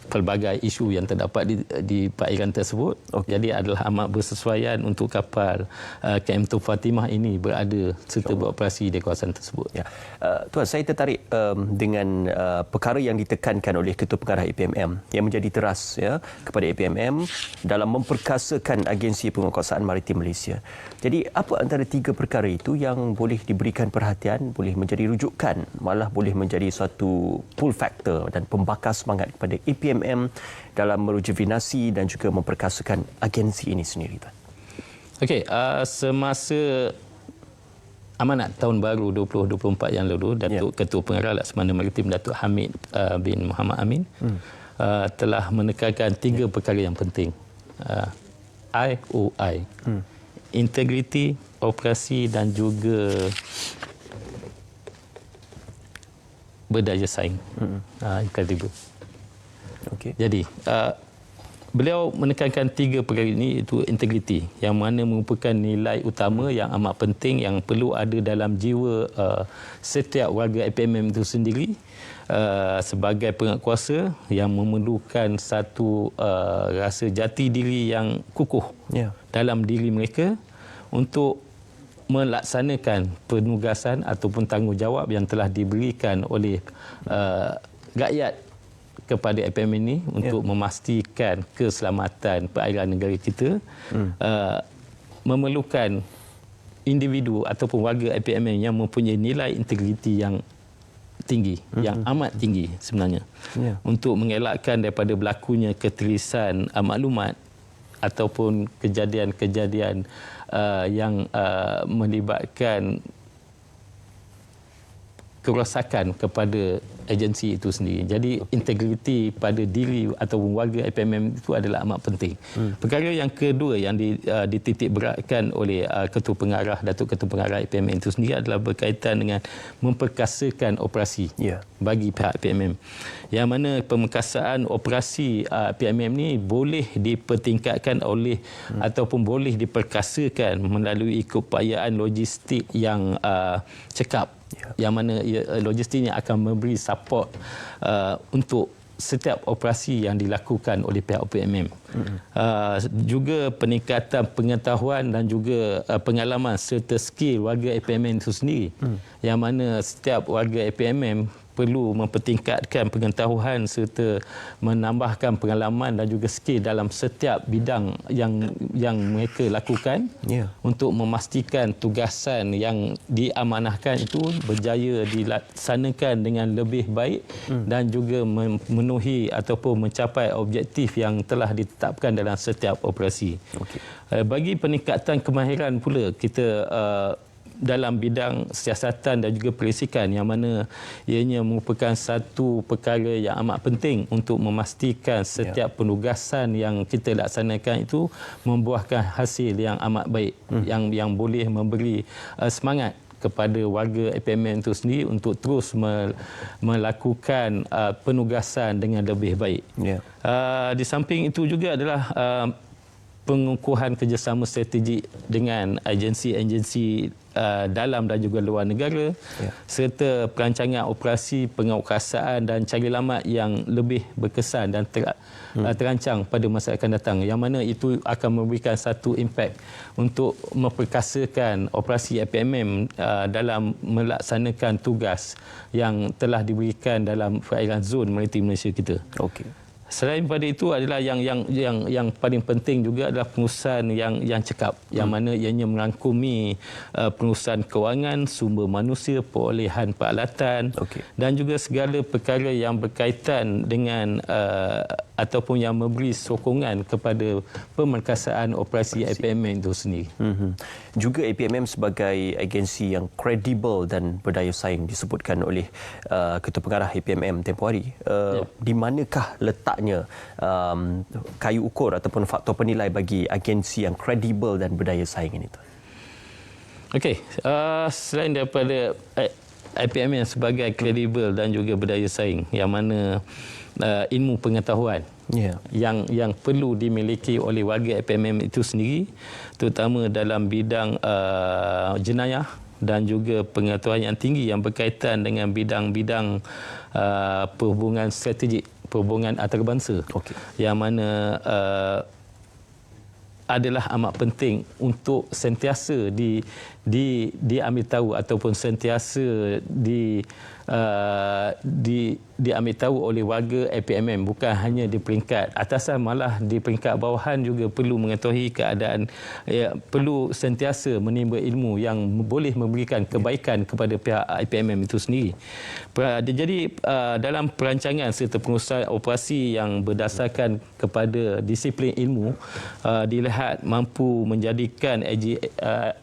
pelbagai isu yang terdapat di perairan tersebut. Jadi adalah amat bersesuaian untuk kapal KM Tun Fatimah ini berada serta beroperasi di kawasan tersebut. Tuan, saya tertarik dengan perkara yang ditekankan oleh Ketua Pengarah IPMM yang menjadi teras kepada IPMM dalam memperkasakan agensi penguatkuasaan maritim Malaysia. Jadi apa antara 3 perkara itu yang boleh diberikan perhatian, boleh menjadi rujukan, malah boleh menjadi suatu pull factor dan pembakar semangat kepada IPMM dalam merejuvenasi dan juga memperkasakan agensi ini sendiri, Tuan? Okey, semasa amanat tahun baru 2024 yang lalu, Datuk Ketua Pengarah Laksamana Maritim Datuk Hamid bin Muhammad Amin telah menekankan 3 perkara yang penting. IOI, integriti, operasi dan juga berdaya saing. Kredibel. Okey. Jadi beliau menekankan 3 perkara ini, iaitu integriti, yang mana merupakan nilai utama yang amat penting yang perlu ada dalam jiwa setiap warga IPMM itu sendiri, sebagai penguatkuasa yang memerlukan satu rasa jati diri yang kukuh dalam diri mereka untuk melaksanakan penugasan ataupun tanggungjawab yang telah diberikan oleh rakyat kepada IPMM ini untuk memastikan keselamatan perairan negara kita. Memerlukan individu ataupun warga IPMM yang mempunyai nilai integriti yang tinggi, yang amat tinggi sebenarnya, untuk mengelakkan daripada berlakunya ketirisan maklumat ataupun kejadian-kejadian yang melibatkan kerosakan kepada agensi itu sendiri. Jadi integriti pada diri atau warga IPMM itu adalah amat penting. Perkara yang kedua yang dititik beratkan oleh Ketua Pengarah, Datuk Ketua Pengarah IPMM itu sendiri adalah berkaitan dengan memperkasakan operasi bagi pihak IPMM. Yang mana pemekasaan operasi IPMM ni boleh dipertingkatkan oleh ataupun boleh diperkasakan melalui keupayaan logistik yang cekap. Yang mana logistiknya akan memberi support untuk setiap operasi yang dilakukan oleh pihak IPMM. Juga peningkatan pengetahuan dan juga pengalaman serta skill warga IPMM itu sendiri. Yang mana setiap warga IPMM perlu mempertingkatkan pengetahuan serta menambahkan pengalaman dan juga skill dalam setiap bidang yang mereka lakukan untuk memastikan tugasan yang diamanahkan itu berjaya dilaksanakan dengan lebih baik dan juga memenuhi ataupun mencapai objektif yang telah ditetapkan dalam setiap operasi. Bagi peningkatan kemahiran pula kita dalam bidang siasatan dan juga perisikan, yang mana ianya merupakan satu perkara yang amat penting untuk memastikan setiap penugasan yang kita laksanakan itu membuahkan hasil yang amat baik, yang boleh memberi semangat kepada warga IPMM itu sendiri untuk terus melakukan penugasan dengan lebih baik. Di samping itu juga adalah pengukuhan kerjasama strategik dengan agensi-agensi dalam dan juga luar negara, serta perancangan operasi penguatkuasaan dan cari lamat yang lebih berkesan dan terancang pada masa akan datang, yang mana itu akan memberikan satu impak untuk memperkasakan operasi IPMM dalam melaksanakan tugas yang telah diberikan dalam perairan zon maritim Malaysia kita. Selain daripada itu adalah yang paling penting juga adalah pengurusan yang cekap, yang mana ianya merangkumi pengurusan kewangan, sumber manusia, perolehan peralatan dan juga segala perkara yang berkaitan dengan ataupun yang memberi sokongan kepada pemerkasaan operasi IPMM itu sendiri. Juga IPMM sebagai agensi yang kredibel dan berdaya saing disebutkan oleh Ketua Pengarah IPMM tempoh hari. Di manakah letaknya kayu ukur ataupun faktor penilai bagi agensi yang kredibel dan berdaya saing ini? Selain daripada IPMM sebagai kredibel dan juga berdaya saing, yang mana ilmu pengetahuan yang perlu dimiliki oleh warga IPMM itu sendiri, terutama dalam bidang jenayah dan juga pengetahuan yang tinggi yang berkaitan dengan bidang-bidang perhubungan strategik, perhubungan antarabangsa, yang mana adalah amat penting untuk sentiasa diambil tahu ataupun sentiasa diambil tahu oleh warga IPMM, bukan hanya di peringkat atasan, malah di peringkat bawahan juga perlu mengetahui keadaan, perlu sentiasa menimba ilmu yang boleh memberikan kebaikan kepada pihak IPMM itu sendiri. Jadi dalam perancangan serta pengurusan operasi yang berdasarkan kepada disiplin ilmu, dilihat mampu menjadikan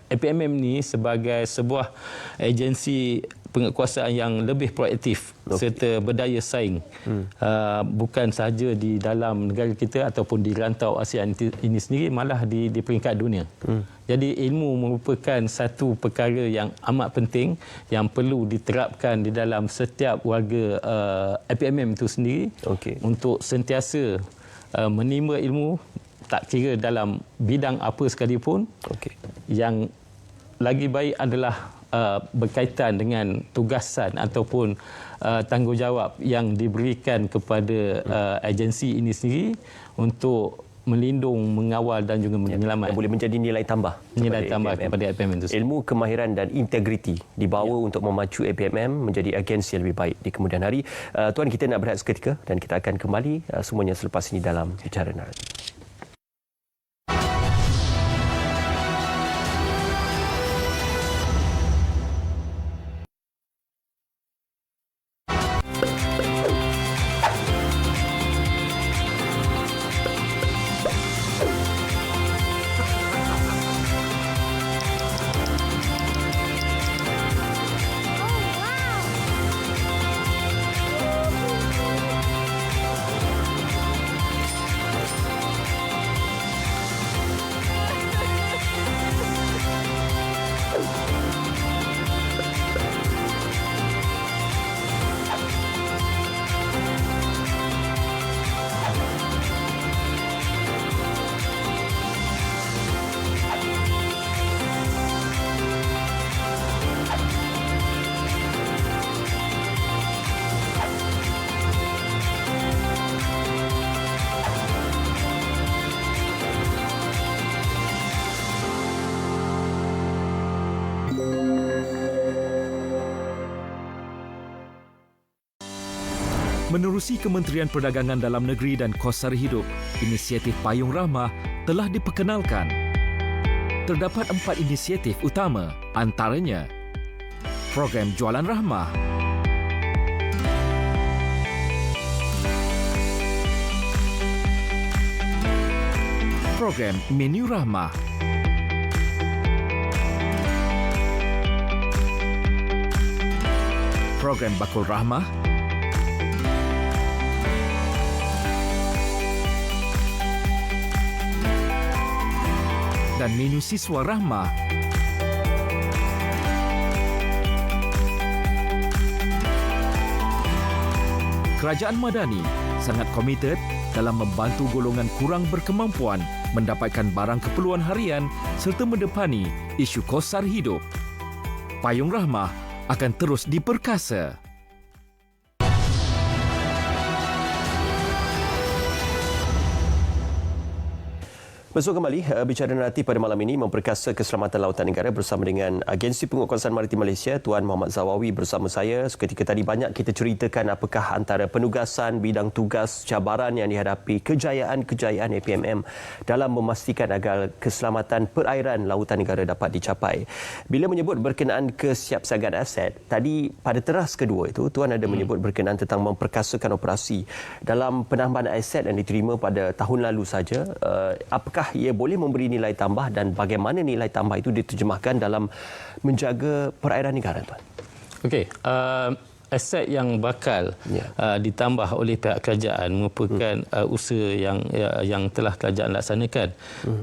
IPMM ni sebagai sebuah agensi penguatkuasaan yang lebih proaktif serta berdaya saing, bukan sahaja di dalam negara kita ataupun di rantau ASEAN ini sendiri, malah di peringkat dunia. Jadi ilmu merupakan satu perkara yang amat penting yang perlu diterapkan di dalam setiap warga IPMM itu sendiri untuk sentiasa menimba ilmu, tak kira dalam bidang apa sekalipun. Yang lagi baik adalah berkaitan dengan tugasan ataupun tanggungjawab yang diberikan kepada agensi ini sendiri untuk melindung, mengawal dan juga menyelamat. Yang boleh menjadi nilai tambah. Kepada IPMM itu. Ilmu, kemahiran dan integriti dibawa untuk memacu IPMM menjadi agensi yang lebih baik di kemudian hari. Tuan, kita nak berehat seketika dan kita akan kembali semuanya selepas ini dalam Bicara Naratif. Menerusi Kementerian Perdagangan Dalam Negeri dan Kos Sara Hidup, inisiatif Payung Rahmah telah diperkenalkan. Terdapat 4 inisiatif utama, antaranya Program Jualan Rahmah, Program Menu Rahmah, Program Bakul Rahmah, dan Menu Siswa Rahmah. Kerajaan Madani sangat komited dalam membantu golongan kurang berkemampuan mendapatkan barang keperluan harian serta mendepani isu kos sara hidup. Payung Rahmah akan terus diperkasa. Bersua kembali, Bicara Naratif pada malam ini memperkasa keselamatan lautan negara bersama dengan Agensi Penguatkuasaan Maritim Malaysia, Tuan Muhammad Zawawi bersama saya. Seketika tadi banyak kita ceritakan apakah antara penugasan, bidang tugas, cabaran yang dihadapi, kejayaan-kejayaan IPMM dalam memastikan agar keselamatan perairan lautan negara dapat dicapai. Bila menyebut berkenaan kesiapsiagaan aset, tadi pada teras kedua itu, Tuan ada menyebut berkenaan tentang memperkasakan operasi. Dalam penambahan aset yang diterima pada tahun lalu saja, apakah ia boleh memberi nilai tambah dan bagaimana nilai tambah itu diterjemahkan dalam menjaga perairan negara, Tuan? Okey, aset yang bakal ditambah oleh pihak kerajaan merupakan usaha yang telah kerajaan laksanakan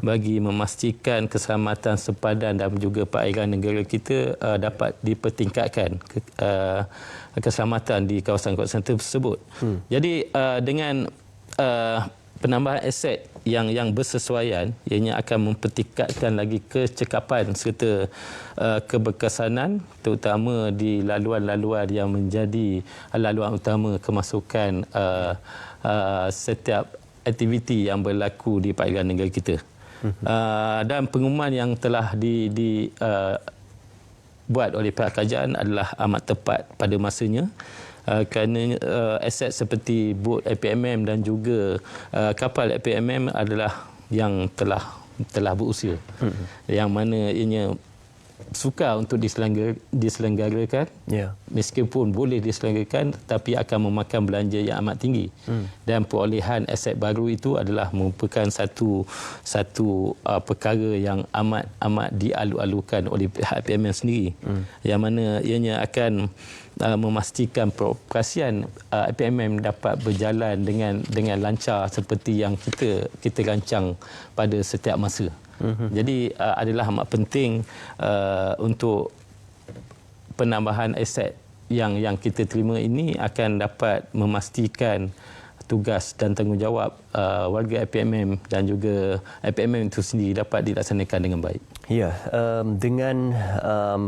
bagi memastikan keselamatan sepadan dan juga perairan negara kita dapat dipertingkatkan keselamatan di kawasan-kawasan tersebut. Jadi dengan penambahan aset yang bersesuaian, ianya akan mempertingkatkan lagi kecekapan serta keberkesanan, terutama di laluan-laluan yang menjadi laluan utama kemasukan setiap aktiviti yang berlaku di perairan negara kita. Dan pengumuman yang telah buat oleh pihak kerajaan adalah amat tepat pada masanya. Kerana aset seperti bot IPMM dan juga kapal IPMM adalah yang telah berusia, yang mana ianya sukar untuk diselenggarakan, meskipun boleh diselenggarakan tapi akan memakan belanja yang amat tinggi. Dan perolehan aset baru itu adalah merupakan satu perkara yang amat dialu-alukan oleh pihak IPMM sendiri, yang mana ianya akan memastikan peroperasian IPMM dapat berjalan dengan lancar seperti yang kita rancang pada setiap masa. Jadi adalah amat penting untuk penambahan aset yang kita terima ini akan dapat memastikan tugas dan tanggungjawab warga IPMM dan juga IPMM itu sendiri dapat dilaksanakan dengan baik. Ya, dengan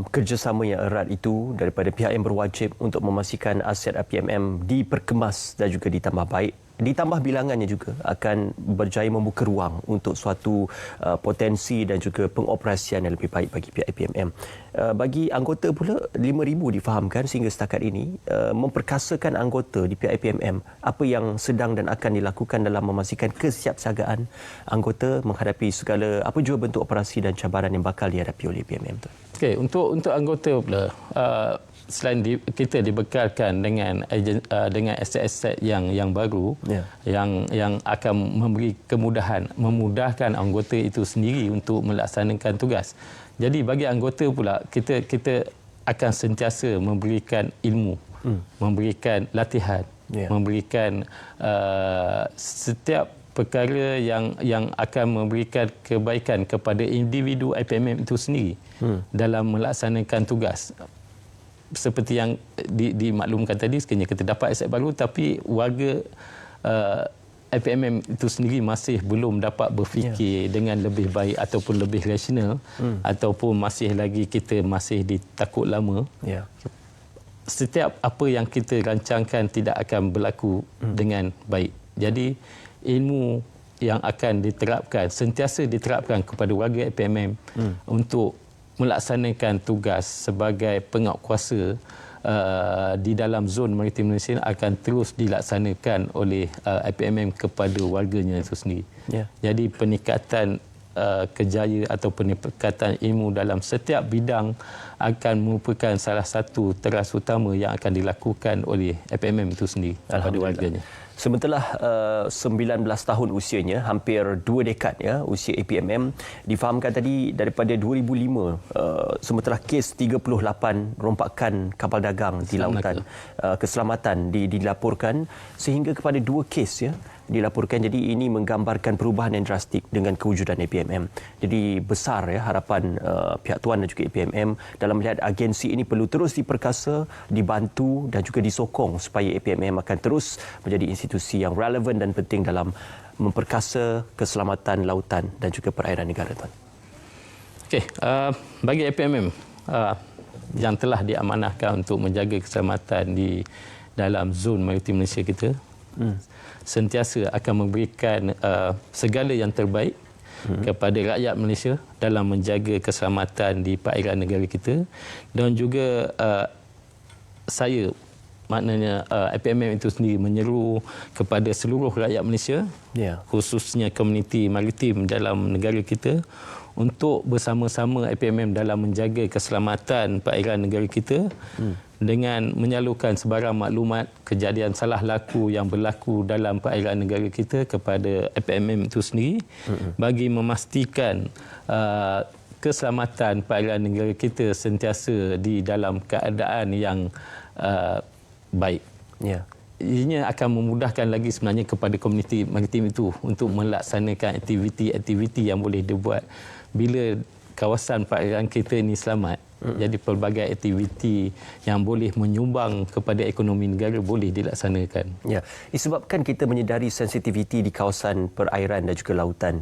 kerjasama yang erat itu daripada pihak yang berwajib untuk memastikan aset IPMM diperkemas dan juga ditambah baik, ditambah bilangannya juga akan berjaya membuka ruang untuk suatu potensi dan juga pengoperasian yang lebih baik bagi pihak IPMM. Bagi anggota pula 5,000 difahamkan sehingga setakat ini, memperkasakan anggota di pihak IPMM, apa yang sedang dan akan dilakukan dalam memastikan kesiapsiagaan anggota menghadapi segala apa jua bentuk operasi dan cabaran yang bakal dihadapi oleh IPMM tu. Okey, untuk anggota pula, selain kita dibekalkan dengan aset-aset yang baru, yang akan memberi memudahkan anggota itu sendiri untuk melaksanakan tugas. Jadi bagi anggota pula, kita akan sentiasa memberikan ilmu, memberikan latihan, memberikan setiap perkara yang akan memberikan kebaikan kepada individu IPMM itu sendiri dalam melaksanakan tugas. Seperti yang dimaklumkan tadi, sekiranya kita dapat aset baru tapi warga IPMM itu sendiri masih belum dapat berfikir dengan lebih baik ataupun lebih rasional, ataupun masih lagi kita masih ditakut lama, setiap apa yang kita rancangkan tidak akan berlaku dengan baik. Jadi ilmu yang akan diterapkan, sentiasa diterapkan kepada warga IPMM untuk melaksanakan tugas sebagai penguatkuasa di dalam zon maritim Malaysia akan terus dilaksanakan oleh IPMM kepada warganya itu sendiri. Jadi peningkatan kejayaan atau peningkatan ilmu dalam setiap bidang akan merupakan salah satu teras utama yang akan dilakukan oleh IPMM itu sendiri kepada warganya. Sementara 19 tahun usianya, hampir 2 dekad usia IPMM, difahamkan tadi daripada 2005 sementara kes 38 rompakan kapal dagang di lautan keselamatan dilaporkan sehingga kepada 2 kes dilaporkan. Jadi ini menggambarkan perubahan yang drastik dengan kewujudan IPMM. Jadi besar harapan pihak tuan dan juga IPMM dalam melihat agensi ini perlu terus diperkasa, dibantu dan juga disokong supaya IPMM akan terus menjadi institusi yang relevan dan penting dalam memperkasa keselamatan lautan dan juga perairan negara, tuan. Okey, bagi IPMM yang telah diamanahkan untuk menjaga keselamatan di dalam zon maritim Malaysia kita, sentiasa akan memberikan segala yang terbaik kepada rakyat Malaysia dalam menjaga keselamatan di perairan negara kita. Dan juga saya, maknanya IPMM itu sendiri menyeru kepada seluruh rakyat Malaysia, khususnya komuniti maritim dalam negara kita, untuk bersama-sama IPMM dalam menjaga keselamatan perairan negara kita dengan menyalurkan sebarang maklumat kejadian salah laku yang berlaku dalam perairan negara kita kepada IPMM itu sendiri bagi memastikan keselamatan perairan negara kita sentiasa di dalam keadaan yang baik. Ianya akan memudahkan lagi sebenarnya kepada komuniti maritim itu untuk melaksanakan aktiviti-aktiviti yang boleh dibuat bila kawasan perairan kita ini selamat. Jadi pelbagai aktiviti yang boleh menyumbang kepada ekonomi negara boleh dilaksanakan. Disebabkan kita menyedari sensitiviti di kawasan perairan dan juga lautan,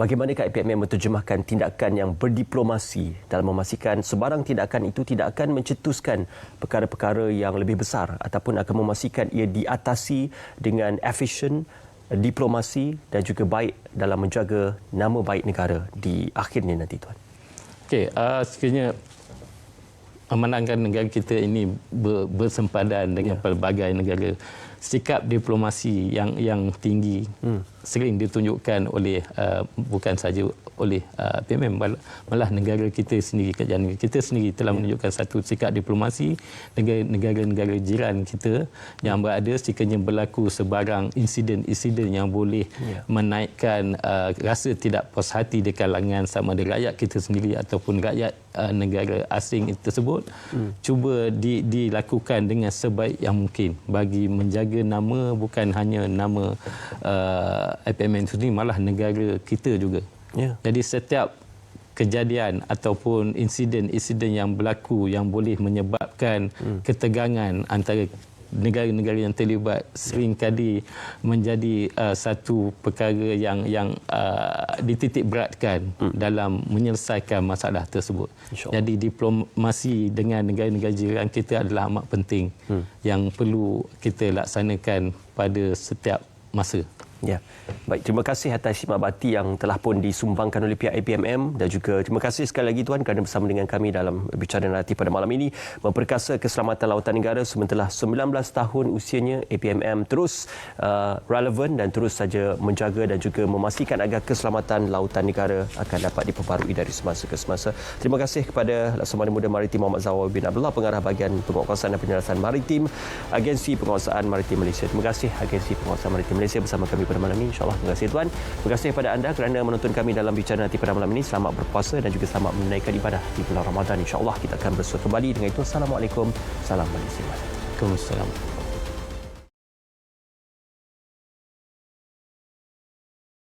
bagaimanakah IPMM menerjemahkan tindakan yang berdiplomasi dalam memastikan sebarang tindakan itu tidak akan mencetuskan perkara-perkara yang lebih besar ataupun akan memastikan ia diatasi dengan efisien, diplomasi dan juga baik dalam menjaga nama baik negara di akhirnya nanti, tuan? Okey, sekiranya memandangkan negara kita ini bersempadan dengan pelbagai negara, sikap diplomasi yang tinggi sering ditunjukkan oleh bukan saja oleh PMM, malah negara kita sendiri, kerajaan kita sendiri telah menunjukkan satu sikap diplomasi negara-negara jiran kita yang berada sekiranya berlaku sebarang insiden-insiden yang boleh menaikkan rasa tidak puas hati di kalangan sama ada rakyat kita sendiri ataupun rakyat negara asing tersebut, cuba dilakukan dengan sebaik yang mungkin bagi menjaga nama, bukan hanya nama IPMN sendiri, malah negara kita juga. Jadi setiap kejadian ataupun insiden-insiden yang berlaku yang boleh menyebabkan ketegangan antara negara-negara yang terlibat seringkali menjadi satu perkara yang dititik beratkan dalam menyelesaikan masalah tersebut. Jadi diplomasi dengan negara-negara jiran kita adalah amat penting yang perlu kita laksanakan pada setiap masa. Ya. Baik, terima kasih atas khidmat bakti yang telah pun disumbangkan oleh pihak APMM, dan juga terima kasih sekali lagi Tuan kerana bersama dengan kami dalam Bicara Naratif pada malam ini, memperkasa keselamatan lautan negara. Sementara 19 tahun usianya, APMM terus relevan dan terus saja menjaga dan juga memastikan agar keselamatan lautan negara akan dapat diperbarui dari semasa ke semasa. Terima kasih kepada Laksamana Muda Maritim Muhammad Zawar bin Abdullah, Pengarah Bahagian Penguatkuasaan dan Penyelesaian Maritim, Agensi Penguatkuasaan Maritim Malaysia. Terima kasih Agensi Penguatkuasaan Maritim Malaysia bersama kami pada malam ini, insyaAllah. Terima kasih Tuan. Terima kasih kepada anda kerana menonton kami dalam Bicara Nanti pada malam ini. Selamat berpuasa dan juga selamat menunaikan ibadah di bulan Ramadan. InsyaAllah kita akan bersua kembali. Dengan itu, Assalamualaikum. Salam Malaysia. Waalaikumsalam.